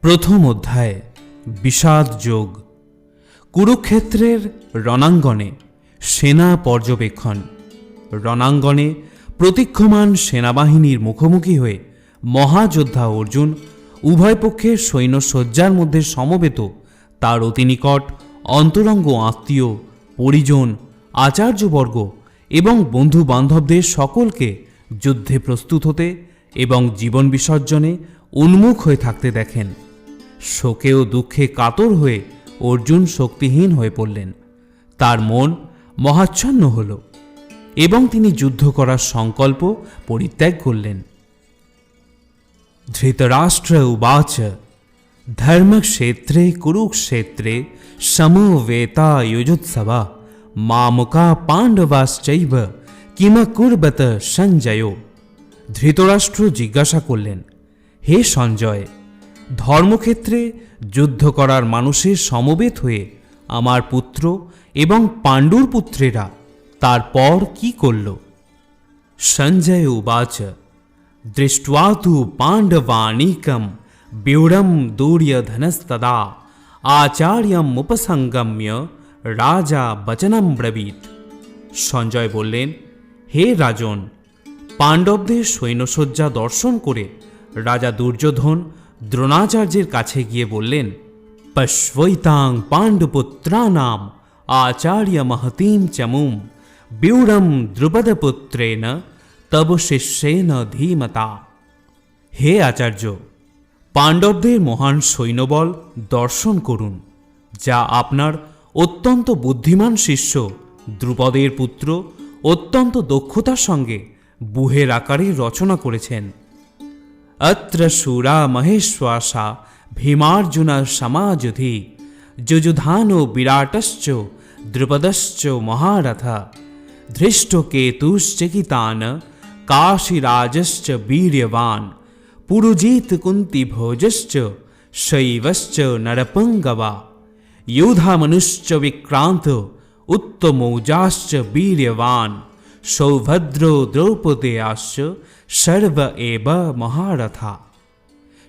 প্রথম অধ্যায় বিষাদ যোগ। কুরুক্ষেত্রের রণাঙ্গনে সেনা পর্যবেক্ষণ। রণাঙ্গনে প্রতীক্ষমান সেনাবাহিনীর মুখোমুখি হয়ে মহাযোদ্ধা অর্জুন উভয় পক্ষের সৈন্যসজ্জার মধ্যে সমবেত তার অতি নিকট অন্তরঙ্গ আত্মীয়, পরিজন, আচার্যবর্গ এবং বন্ধু বান্ধবদের সকলকে যুদ্ধে প্রস্তুত হতে এবং জীবন বিসর্জনে উন্মুখ হয়ে থাকতে দেখেন। শোকে ও দুঃখে কাতর হয়ে অর্জুন শক্তিহীন হয়ে পড়লেন। তার মন মহাচ্ছন্ন হল এবং তিনি যুদ্ধ করার সংকল্প পরিত্যাগ করলেন। ধৃতরাষ্ট্র উবাচ ধর্মক্ষেত্রে কুরুক্ষেত্রে সমবেতা যুজুৎসবা মামুকা পাণ্ডবাশ্চৈব কিমকুর্বত সঞ্জয়। ধৃতরাষ্ট্র জিজ্ঞাসা করলেন, হে সঞ্জয়, ধর্মক্ষেত্রে যুদ্ধ করার মানুষের সমবেত হয়ে আমার পুত্র এবং পাণ্ডুর পুত্রেরা তারপর কি করল? সঞ্জয় উবাচ দৃष्ट्वा तु पाण्डवानीकं व्यूढं दुर्योधनस्तदा आचार्यमुपसंगम्य রাজা বচনম ব্রবীত। সঞ্জয় বললেন, হে রাজন, পাণ্ডবদের সৈন্যসজ্জা দর্শন করে রাজা দুর্যোধন দ্রোণাচার্যের কাছে গিয়ে বললেন, পশ্যৈতাং পাণ্ডুপুত্রানাম আচার্য মহতীম চমুম ব্यूढं দ্রুপদপুত্রেণ তব শিষ্যেন ধীমতা। হে আচার্য, পাণ্ডবদের মহান সৈন্যবল দর্শন করুন, যা আপনার অত্যন্ত বুদ্ধিমান শিষ্য দ্রুপদের পুত্র অত্যন্ত দক্ষতার সঙ্গে বুহের আকারে রচনা করেছেন। অত্র শূরা মহেশ্বাসা ভীমার্জুন সমাযুধি যুযুধানো বিরাটশ্চ দ্রুপদশ্চ মহারথা ধৃষ্টকেতুশ্চকিতান কাশীরাজশ্চ বীর্যবান পুরুজিত কুন্তিভোজশ্চ শৈবশ্চ নরপঙ্গবা योधामनुश्च विक्रांत उत्तमौजाश्च वीर्यवान सौभद्रो द्रौपदेयाश्च सर्व एव महारथा।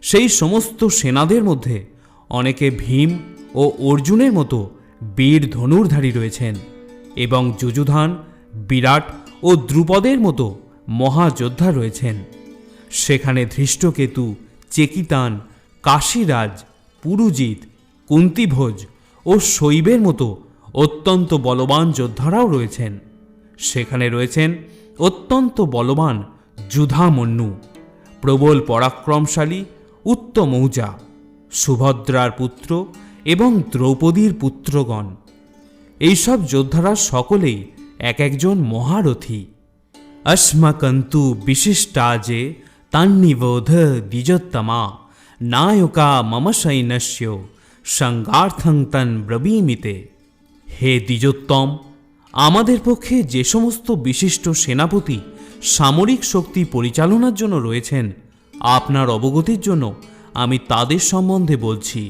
সেই সমস্ত সেনাদের মধ্যে অনেকে ভীম ও অর্জুনের মতো বীর ধনুর্ধারী রয়েছেন এবং যুযুধান, বিরাট ও দ্রুপদের মতো মহাযোদ্ধা রয়েছেন। সেখানে ধৃষ্টকেতু, চেকিতান, কাশীরাজ, পুরুজিত, কুন্তিভোজ ও শৈবের মতো অত্যন্ত বলবান যোদ্ধারাও রয়েছেন। সেখানে রয়েছেন অত্যন্ত বলবান যুধামন্যু, প্রবল পরাক্রমশালী উত্তমৌজা, সুভদ্রার পুত্র এবং দ্রৌপদীর পুত্রগণ। এইসব যোদ্ধারা সকলেই এক একজন মহারথী। अस्मकन्तु विशिष्टाजे तन्निबोध द्विजोत्तमा नायका मम सैन्यस्य संगार्थं तन् ब्रवीमिते। হে দ্বিজোত্তম, আমাদের পক্ষে যে সমস্ত বিশিষ্ট সেনাপতি সামরিক শক্তি পরিচালনার জন্য রয়েছেন, আপনার অবগতির জন্য আমি তাদের সম্বন্ধে বলছি।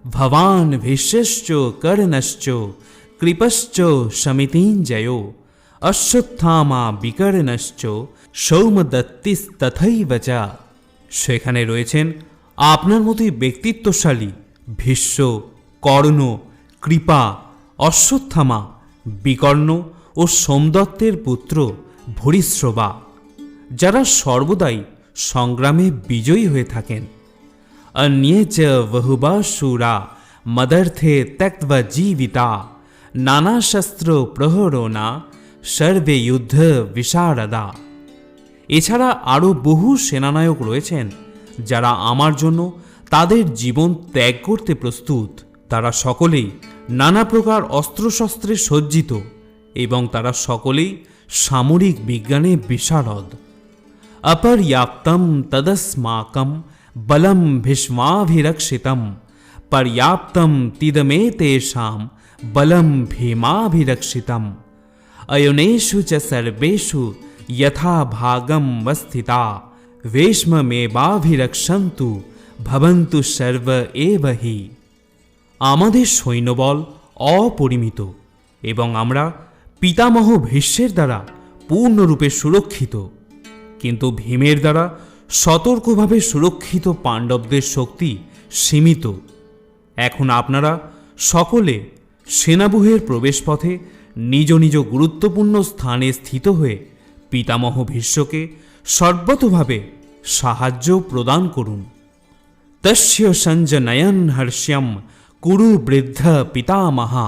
ভবান ভীষ্মশ্চ কর্ণশ্চ কৃপশ্চ সমিতিঞ্জয় অশ্বত্থামা বিকর্ণশ্চ সৌমদত্তিস্তথৈব চ। সেখানে রয়েছেন আপনার মতোই ব্যক্তিত্বশালী ভীষ্ম, কর্ণ, কৃপা, অশ্বত্থামা, বিকর্ণ ও সোমদত্তের পুত্র ভূরিশ্রবা, যারা সর্বদাই সংগ্রামে বিজয়ী হয়ে থাকেন। অন্যে চ বহুবা শূরা মদর্থে ত্যক্ত্বা জীবিতা নানা শস্ত্র প্রহরণা সর্বে যুদ্ধ বিশারদা। এছাড়া আরও বহু সেনানায়ক রয়েছেন যারা আমার জন্য তাদের জীবন ত্যাগ করতে প্রস্তুত। তারা সকলেই নানা প্রকার অস্ত্রশস্ত্রে সজ্জিত এবং তারা সকলেই সামরিক বিজ্ঞানে বিশারদ। অপর্যাপ্তম তদস্মাকম বলম ভীষ্মাভিরক্ষিতম পর্যাপ্তম তিদমেতেষাম বলম ভীমাভিরক্ষিতম অয়নেষু চ সর্বেষু যথা ভাগম স্থিতা ভীষ্মমেবাভিরক্ষন্তু ভবন্তু সর্ব এব হি। আমাদের সৈন্যবল অপরিমিত এবং আমরা পিতামহ ভীষ্মের দ্বারা পূর্ণরূপে সুরক্ষিত, কিন্তু ভীমের দ্বারা সতর্কভাবে সুরক্ষিত পাণ্ডবদের শক্তি সীমিত। এখন আপনারা সকলে সেনাবুহের প্রবেশপথে নিজ নিজ গুরুত্বপূর্ণ স্থানে স্থিত হয়ে পিতামহ ভীষ্মকে সর্বতোভাবে সাহায্য প্রদান করুন। তস্য সঞ্জনয়ন হর্ষ্যম কুরু বৃদ্ধ পিতামহা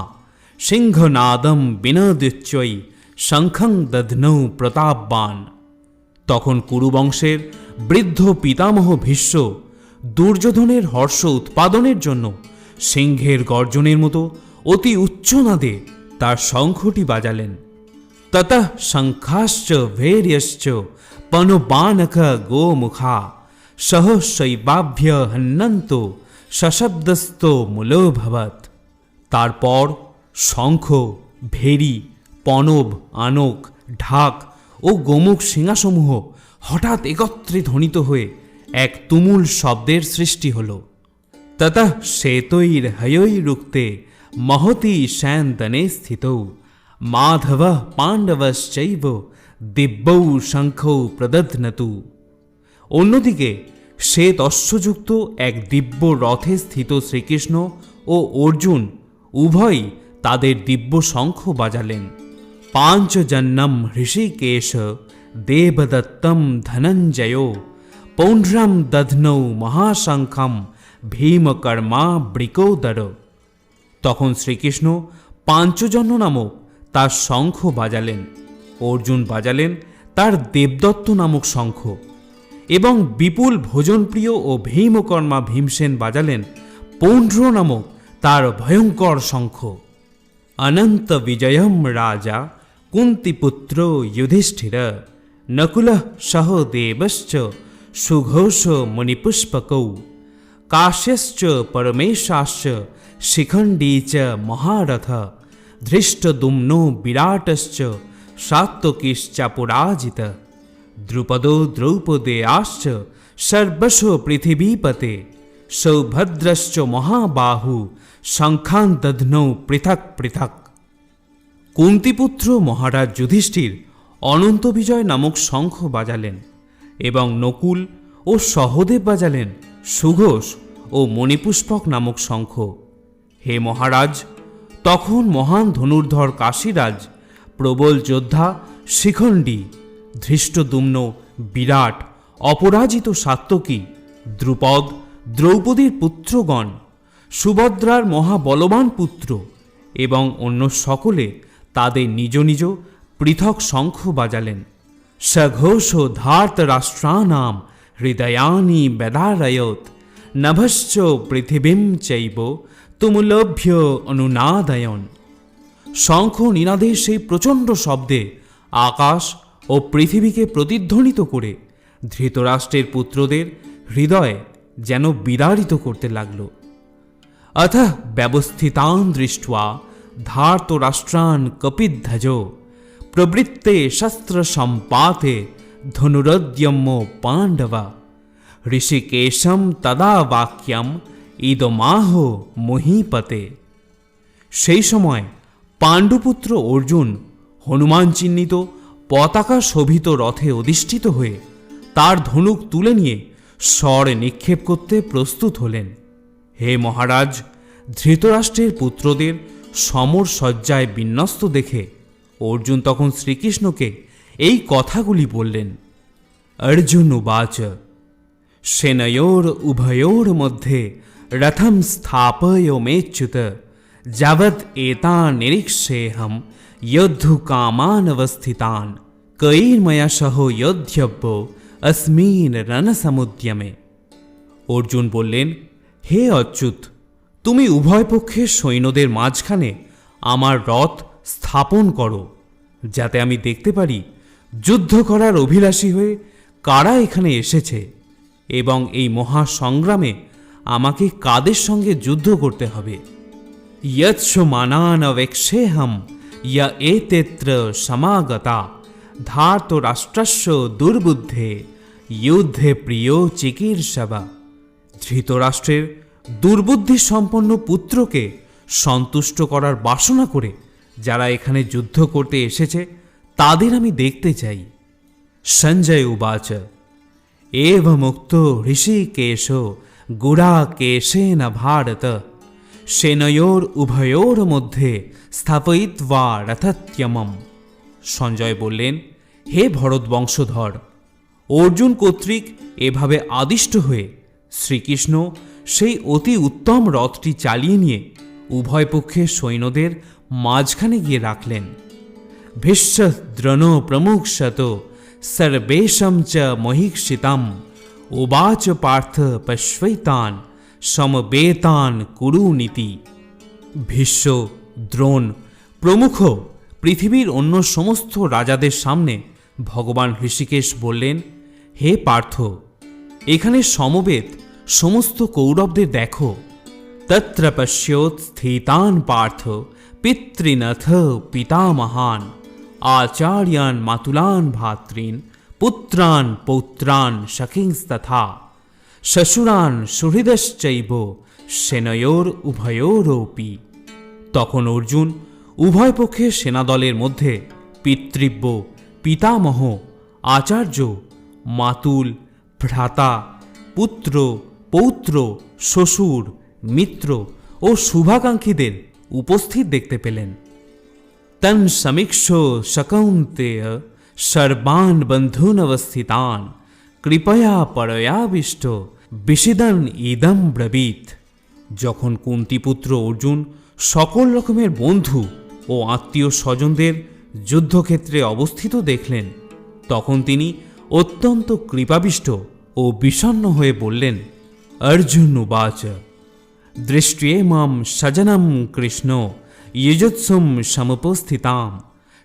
সিংহনাদম বিনদুচ্চৈ শঙ্খং দধ্নৌ প্রতাপবান। তখন কুরুবংশের বৃদ্ধ পিতামহ ভীষ্ম দুর্যোধনের হর্ষ উৎপাদনের জন্য সিংহের গর্জনের মতো অতি উচ্চনাদে তার শঙ্খটি বাজালেন। ততঃ শঙ্খাশ্চ ভৈর্যশ্চ পনুবানক গোমুখা সহস্রৈবাভ্য হন্নন্ত সশব্দস্ত মূলোভবৎ। তারপর শঙ্খ, ভেরি, পনব, আনক, ঢাক ও গোমুখ সিংহাসমূহ হঠাৎ একত্রে ধ্বনিত হয়ে এক তুমুল শব্দের সৃষ্টি হল। ততঃ শ্বেতৈর্হয়ৈরুক্তে মহতি শ্যান্তনে স্থিতৌ মাধব পাণ্ডবশ্চৈব দিব্যৌ শঙ্খৌ প্রদধ্নতু। অন্যদিকে শ্বেত অশ্বযুক্ত এক দিব্য রথে স্থিত শ্রীকৃষ্ণ ও অর্জুন উভয়ই তাদের দিব্য শঙ্খ বাজালেন। পাঞ্চজন্যম হৃষিকেশ দেবদত্তম ধনঞ্জয় পৌণ্ড্রম দধ্নৌ মহাশঙ্খম ভীমকর্মা বৃকোদর। তখন শ্রীকৃষ্ণ পাঞ্চজন্য নামক তার শঙ্খ বাজালেন, অর্জুন বাজালেন তার দেবদত্ত নামক শঙ্খ, এবং বিপুল ভোজনপ্রিয় ও ভীমকর্মা ভীমসেন বাজালেন পৌণ্ড্র নামক তার ভয়ঙ্কর শঙ্খ। অনন্ত বিজয়ম রাজা কুন্তিপুত্র যুধিষ্ঠির নকুলঃ সহদেবশ্চ সুঘোষ মুনিপুষ্পকৌ কাশ্যশ্চ পরমেশাশ্চ শিখণ্ডী চ মহারথ ধৃষ্টদ্যুম্নো বিরাটশ্চ সাত্ত্বকীশ্চাপরাজিত দ্রুপদো দ্রৌপদেয়াশ্চ সর্বশো পৃথিবীপতে সৌভদ্রশ্চ মহাবাহু শঙ্খান দধ্নৌ পৃথক পৃথক। কুন্তিপুত্র মহারাজ যুধিষ্ঠির অনন্ত বিজয় নামক শঙ্খ বাজালেন এবং নকুল ও সহদেব বাজালেন সুঘোষ ও মণিপুষ্পক নামক শঙ্খ। হে মহারাজ, তখন মহান ধনুর্ধর কাশীরাজ, প্রবল যোদ্ধা শিখণ্ডী, ধৃষ্টদ্যুম্ন, বিরাট, অপরাজিত সাত্ত্বকী, দ্রুপদ, দ্রৌপদীর পুত্রগণ, সুভদ্রার মহাবলবান পুত্র এবং অন্য সকলে তাদের নিজ নিজ পৃথক শঙ্খ বাজালেন। সঘোষ ধার্তরাষ্ট্রাণাম হৃদয়ানি বেদারয়ত নভশ্চ পৃথিবীম চৈব তুমুলভ্য অনুনাদয়ন। শঙ্খ নিনাদের সেই প্রচণ্ড শব্দে আকাশ ও পৃথিবীকে প্রতিধ্বনিত করে ধৃতরাষ্ট্রের পুত্রদের হৃদয় যেন বিদারিত করতে লাগল। অথ ব্যবস্থিতান দৃष्ट्वा ধার্তরাষ্ট্রান কপিধ্বজ প্রবৃত্তে শস্ত্র সম্পাতে ধনুরদ্যম্য পাণ্ডবা ঋষিকেশম তদা বাক্যম ইদমাহ মহীপতে। সেই সময় পাণ্ডুপুত্র অর্জুন হনুমান চিহ্নিত পতাকা শোভিত রথে অধিষ্ঠিত হয়ে তার ধনুক তুলে নিয়ে স্বর নিক্ষেপ করতে প্রস্তুত হলেন। হে মহারাজ, ধৃতরাষ্ট্রের পুত্রদের সমর সজ্জায় বিন্যস্ত দেখে অর্জুন তখন শ্রীকৃষ্ণকে এই কথাগুলি বললেন। অর্জুন উবাচ সেনয়োর উভয়োর মধ্যে রথম স্থাপয়মেচ্যুত যাবৎ এতান নিরীক্ষেহম যোদ্ধুকামানवस्थितान् কৈর্ময়া সহ যোধ্যব্য अस्मिन् রণসমুদ্যমে। অর্জুন বললেন, হে অচ্যুত, তুমি উভয় পক্ষের সৈন্যদের মাঝখানে আমার রথ স্থাপন করো, যাতে আমি দেখতে পারি যুদ্ধ করার অভিলাষী হয়ে কারা এখানে এসেছে এবং এই মহাসংগ্রামে আমাকে কাদের সঙ্গে যুদ্ধ করতে হবে। यत्सुमानानवेक्षेऽहं य एतेऽत्र समागता ধার্তরাষ্ট্রস্য দুর্বুদ্ধে যুদ্ধে প্রিয় চিকীর্ষবা। ধৃতরাষ্ট্রের দুর্বুদ্ধি সম্পন্ন পুত্রকে সন্তুষ্ট করার বাসনা করে যারা এখানে যুদ্ধ করতে এসেছে তাদের আমি দেখতে চাই। সঞ্জয় উবাচ এবমুক্তো ঋষিকেশ গুড়াকেশেন ভারত সেনয়োর উভয়োর মধ্যে স্থাপয়িত্বা রথত্যমম। সঞ্জয় বললেন, হে ভরত বংশধর, অর্জুন কর্তৃক এভাবে আদিষ্ট হয়ে শ্রীকৃষ্ণ সেই অতি উত্তম রথটি চালিয়ে নিয়ে উভয় পক্ষের সৈন্যদের মাঝখানে গিয়ে রাখলেন। ভীষ্ম দ্রোণ প্রমুক্ষত সর্বেশম চ মহীক্ষিতাম উবাচ পার্থ পশ্বৈতান সমবেতান কুরুনীতি। ভীষ্ম, দ্রোণ প্রমুখ পৃথিবীর অন্য সমস্ত রাজাদের সামনে ভগবান ঋষিকেশ বললেন, হে পার্থ, এখানে সমবেত সমস্ত কৌরবদের দেখো। তত্র পশ্যোৎ স্থিতান পার্থ পিতৃনাথ পিতামহান আচার্যান মাতুলান ভ্রাতৃন পুত্রান পৌত্রান সখিংস্তথা শ্বশুরান সুহৃদশ্চৈব সেনয়োর উভয়োরপি। তখন অর্জুন উভয় পক্ষের সেনাদলের মধ্যে পিতৃব্য, পিতামহ, আচার্য, মাতুল, ভ্রাতা, পুত্র, পৌত্র, শ্বশুর, মিত্র ও শুভাকাঙ্ক্ষীদের উপস্থিত দেখতে পেলেন। তন সমীক্ষ শকৌন্তেয় সর্বান বন্ধূনবস্থিতান কৃপয়া পরয়াবিষ্ট বিষিদন ইদম ব্রবীত। যখন কুন্তিপুত্র অর্জুন সকল রকমের বন্ধু ও আত্মীয় স্বজনদের যুদ্ধক্ষেত্রে অবস্থিত দেখলেন, তখন তিনি অত্যন্ত কৃপাবিষ্ট ও বিষণ্ণ হয়ে বললেন, অর্জুন উবাচ দৃষ্ট্যেমাম স্বজনম কৃষ্ণ যুজুৎসুম সমুপস্থিতাম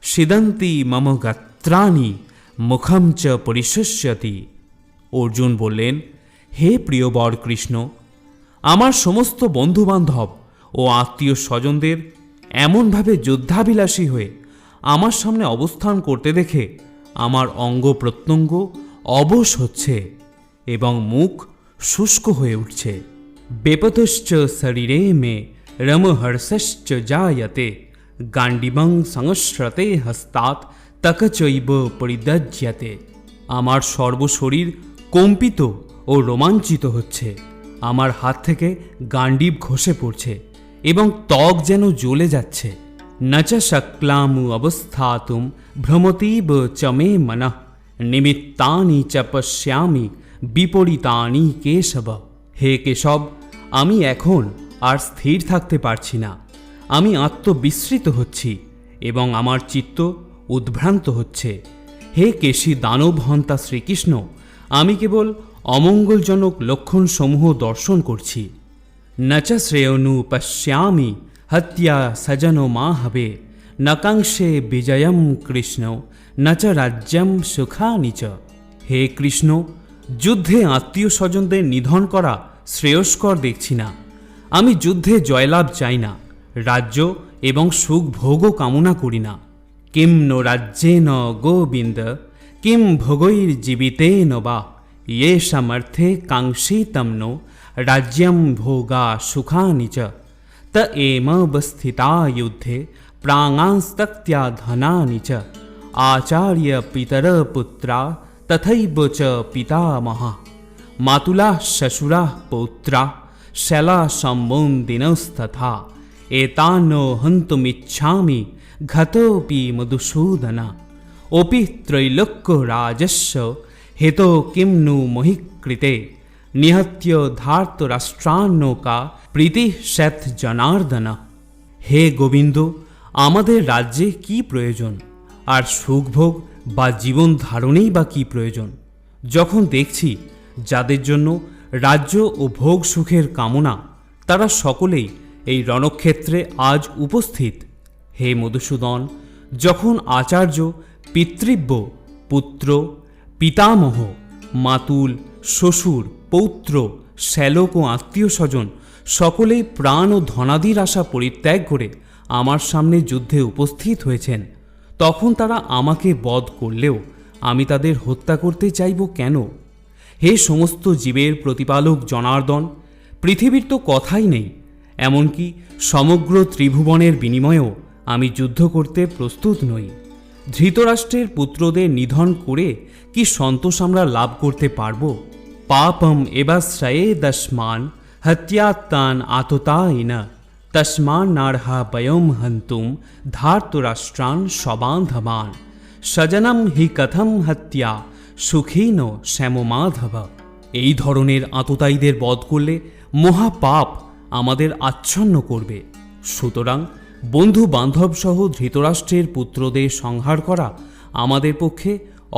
সিদন্তি মম গাত্রাণি মুখম চ পরিশুষ্যতি। অর্জুন বললেন, হে প্রিয়বর কৃষ্ণ, আমার সমস্ত বন্ধুবান্ধব ও আত্মীয় স্বজনদের এমনভাবে যুদ্ধাভিলাষী হয়ে আমার সামনে অবস্থান করতে দেখে আমার অঙ্গ প্রত্যঙ্গ অবশ হচ্ছে এবং মুখ শুষ্ক হয়ে উঠছে। বেপতুশ্চ শরীরে মে রমহর্ষশ্চ জায়তে গান্ডিবং সংস্রতে হস্তাৎ তকচৈব পরিদজ্যতে। আমার সর্বশরীর কম্পিত ও রোমাঞ্চিত হচ্ছে, আমার হাত থেকে গান্ডিব খসে পড়ছে এবং ত্বক যেন জ্বলে যাচ্ছে। নচ শক্লামু অবস্থাতুম ভ্রমতীব চ মে মনঃ নিমিত্তানি চ পশ্যামি বিপরীতানি কেশব। হে কেশব, আমি এখন আর স্থির থাকতে পারছি না, আমি আত্মবিস্মৃত হচ্ছি এবং আমার চিত্ত উদ্ভ্রান্ত হচ্ছে। হে কেশী দানব হন্তা শ্রীকৃষ্ণ, আমি কেবল অমঙ্গলজনক লক্ষণসমূহ দর্শন করছি। ন চ শ্রেয়নু পশ্যামি হত্যা সজনো মা হবে নকাংশে বিজয়ম কৃষ্ণ ন চ রাজ্যম সুখানি চ। হে কৃষ্ণ, যুদ্ধে আত্মীয় স্বজনদের নিধন করা শ্রেয়স্কর দেখছি না। আমি যুদ্ধে জয়লাভ চাই না, রাজ্য এবং সুখ ভোগও কামনা করি না। কিম নো রাজ্যেন গোবিন্দ কিম ভোগৈর্জীবিতেন বা ये समर्थे कांक्षितं नो राज्यं भोगा सुखानि च त एमवस्थिता युद्धे प्राणांस्तक्त्या धनानि च आचार्य पितर पुत्रा तथैव च पितामहा मातुला शशुरा पौत्रा शैला सम्बोधिनस्तथा एतानो हन्तुमिच्छामि घतोऽपि मधुसूदन ओपि त्रैलोक्यराजस्य हेतो किम नु मोहिकृते निहत्य धार्त राष्ट्रान्नोका প্রীতি শ্যাথ জনার্দন। হে গোবিন্দ, আমাদের রাজ্যে কি প্রয়োজন, আর সুখভোগ বা জীবন ধারণেই বা কি প্রয়োজন, যখন দেখছি যাদের জন্য রাজ্য ও ভোগ সুখের কামনা তারা সকলেই এই রণক্ষেত্রে আজ উপস্থিত। হে মধুসূদন, যখন আচার্য, পিতৃব্য, পুত্র, পিতামহ, মাতুল, শ্বশুর, পৌত্র, শ্যালক ও আত্মীয় স্বজন সকলেই প্রাণ ও ধনাদির আশা পরিত্যাগ করে আমার সামনে যুদ্ধে উপস্থিত হয়েছেন, তখন তারা আমাকে বধ করলেও আমি তাদের হত্যা করতে চাইব কেন? হে সমস্ত জীবের প্রতিপালক জনার্দন, পৃথিবীর তো কথাই নেই, এমনকি সমগ্র ত্রিভুবনের বিনিময়েও আমি যুদ্ধ করতে প্রস্তুত নই। ধৃতরাষ্ট্রের পুত্রদের নিধন করে কি সন্তোষ আমরা লাভ করতে পারব? পাপম এবাশ্রয়ে দস্মান হত্যাত্তান আততায়িন তস্মান্নার্হা বয়ম হন্তুম ধার্তরাষ্ট্রান সবান্ধবান স্বজনম হি কথম হত্যা সুখীনো শ্যামমাধব। এই ধরনের আততায়ীদের বধ করলে মহাপাপ আমাদের আচ্ছন্ন করবে। সুতরাং বন্ধু বান্ধব সহ ধৃতরাষ্ট্রের পুত্রদের সংহার করা আমাদের পক্ষে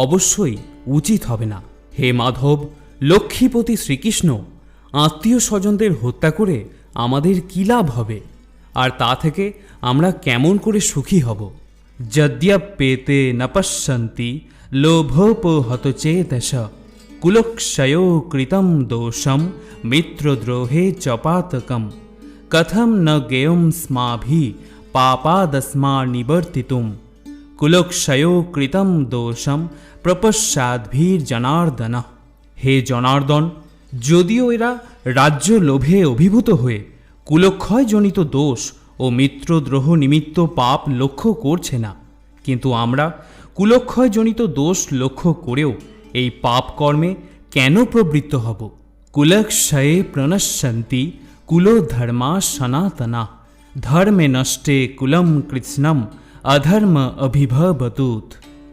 অবশ্যই উচিত হবে না। হে মাধব, লক্ষ্মীপতি শ্রীকৃষ্ণ আত্মীয় স্বজনদের হত্যা করে আমাদের কী লাভ হবে, আর তা থেকে আমরা কেমন করে সুখী হব? যদ্যপেতে ন পশ্যন্তি লোভোপহতচেতস কুলক্ষয়ো কৃতম দোষম মিত্রদ্রোহে চ পাতকম কথম ন জ্ঞেয়ম স্মাভি পাপাদস্মা নিবর্তিতুম কুলক্ষয়ো কৃতম দোষম প্রপশ্চাদ্ভীর জনার্দন। হে জনার্দন, যদিও এরা রাজ্য লোভে অভিভূত হয়ে কুলক্ষয়জনিত দোষ ও মিত্রদ্রোহ নিমিত্ত পাপ লক্ষ্য করছে না, কিন্তু আমরা কুলক্ষয়জনিত দোষ লক্ষ্য করেও এই পাপ কর্মে কেন প্রবৃত্ত হব? কুলক্ষয়ে প্রণশ্যন্তি কুলোধর্মা সনাতনা ধর্মে নষ্টে কুলম কৃষ্ণম অধর্ম অভিভবতুত।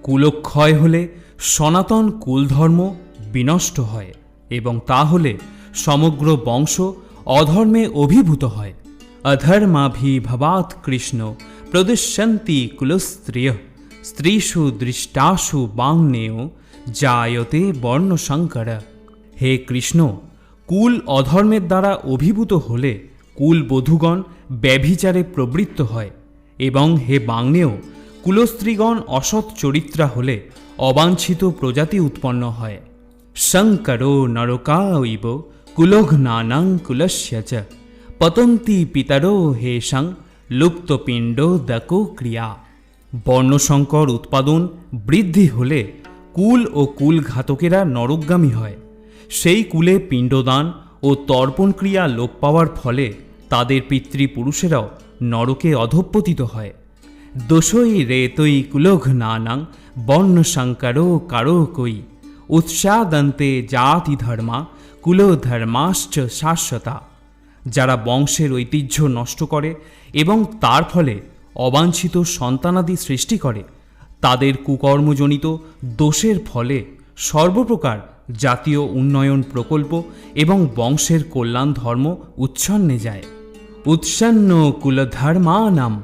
কুলক্ষয় হলে সনাতন কুলধর্ম বিনষ্ট হয় এবং তা হলে সমগ্র বংশ অধর্মে অভিভূত হয়। অধর্মাভিভবাৎ কৃষ্ণ প্রদুষ্যন্তি কুলস্ত্রিয় স্ত্রীষু দৃষ্টাসু বাংনেয় জায়তে বর্ণসংকর। হে কৃষ্ণ, কুল অধর্মের দ্বারা অভিভূত হলে কুলবধূগণ ব্যভিচারে প্রবৃত্ত হয় এবং হে বাংনেয়, কুলস্ত্রীগণ অসৎ চরিত্রা হলে অবাঞ্ছিত প্রজাতি উৎপন্ন হয়। শঙ্করো নরকায়ৈব কুলঘ্নানাং কুলস্য চ পতন্তি পিতরো হেষাং লুপ্তপিণ্ডোদকো ক্রিয়া। বর্ণসংকর উৎপাদন বৃদ্ধি হলে কুল ও কুলঘাতকেরা নরকগামী হয়। সেই কুলে পিণ্ডদান ও তর্পণ ক্রিয়া লোপ পাওয়ার ফলে তাদের পিতৃপুরুষেরাও নরকে অধঃপতিত হয়। দোষই রেতৈ কুলঘ্নানাং বর্ণসংকরো কারকৈ উৎসাদন্তে জাতি ধর্মা কুলধর্মাশ্চ শাশ্বতা। যারা বংশের ঐতিহ্য নষ্ট করে এবং তার ফলে অবাঞ্ছিত সন্তানাদি সৃষ্টি করে, তাদের কুকর্মজনিত দোষের ফলে সর্বপ্রকার জাতীয় উন্নয়ন প্রকল্প এবং বংশের কল্যাণ ধর্ম উচ্ছন্নে যায়। উৎসন্ন কুলধর্মানাম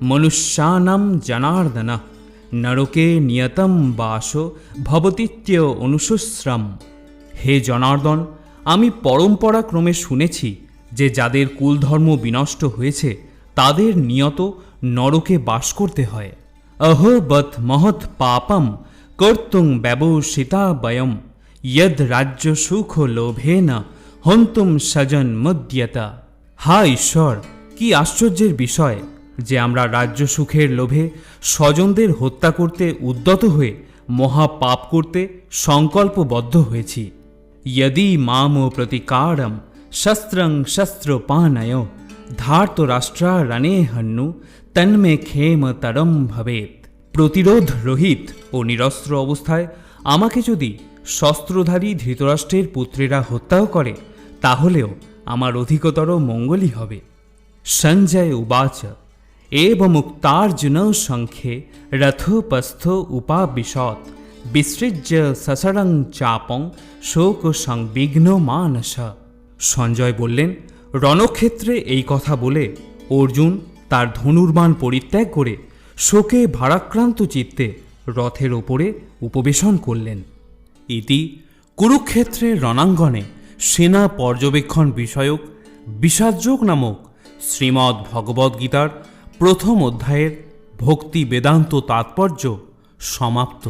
মনুষ্যানাম জনার্দন নরকে নিয়তম বাস ভবতীত্য অনুশুশ্রম। হে জনার্দন, আমি পরম্পরাক্রমে শুনেছি যে যাদের কুলধর্ম বিনষ্ট হয়েছে তাদের নিয়ত নরকে বাস করতে হয়। অহোবৎ মহৎ পাপম কর্তুং ব্যবসিতা বয়ম যদ রাজ্য সুখ লোভেন হন্তুম স্বজন মুদ্যতা। হা ঈশ্বর, কি আশ্চর্যের বিষয় যে আমরা রাজ্য সুখের লোভে স্বজনদের হত্যা করতে উদ্যত হয়ে মহাপাপ করতে সংকল্পবদ্ধ হয়েছি। यदि मामो प्रतिकारम शस्त्रं शस्त्रोपानयो ধার্তরাষ্ট্রারণে হন্যু তন্মে ক্ষেমতরম ভবেত। প্রতিরোধ রহিত ও নিরস্ত্র অবস্থায় আমাকে যদি শস্ত্রধারী ধৃতরাষ্ট্রের পুত্রেরা হত্যাও করে তাহলেও আমার অধিকতর মঙ্গলই হবে। সঞ্জয় উবাচ এবমুক্তার্জুন সংখ্যে রথোপস্থ উপাবিশত বিসৃজ্য সসরং চাপং শোক সংবিঘ্ন মানস। সঞ্জয় বললেন, রণক্ষেত্রে এই কথা বলে অর্জুন তার ধনুর্বাণ পরিত্যাগ করে শোকে ভারাক্রান্ত চিত্তে রথের ওপরে উপবেশন করলেন। ইতি কুরুক্ষেত্রের রণাঙ্গনে সেনা পর্যবেক্ষণ বিষয়ক বিষাদযোগ নামক শ্রীমদ্ ভগবদ্গীতার প্রথম অধ্যায়ের ভক্তি বেদান্ত তাৎপর্য সমাপ্ত।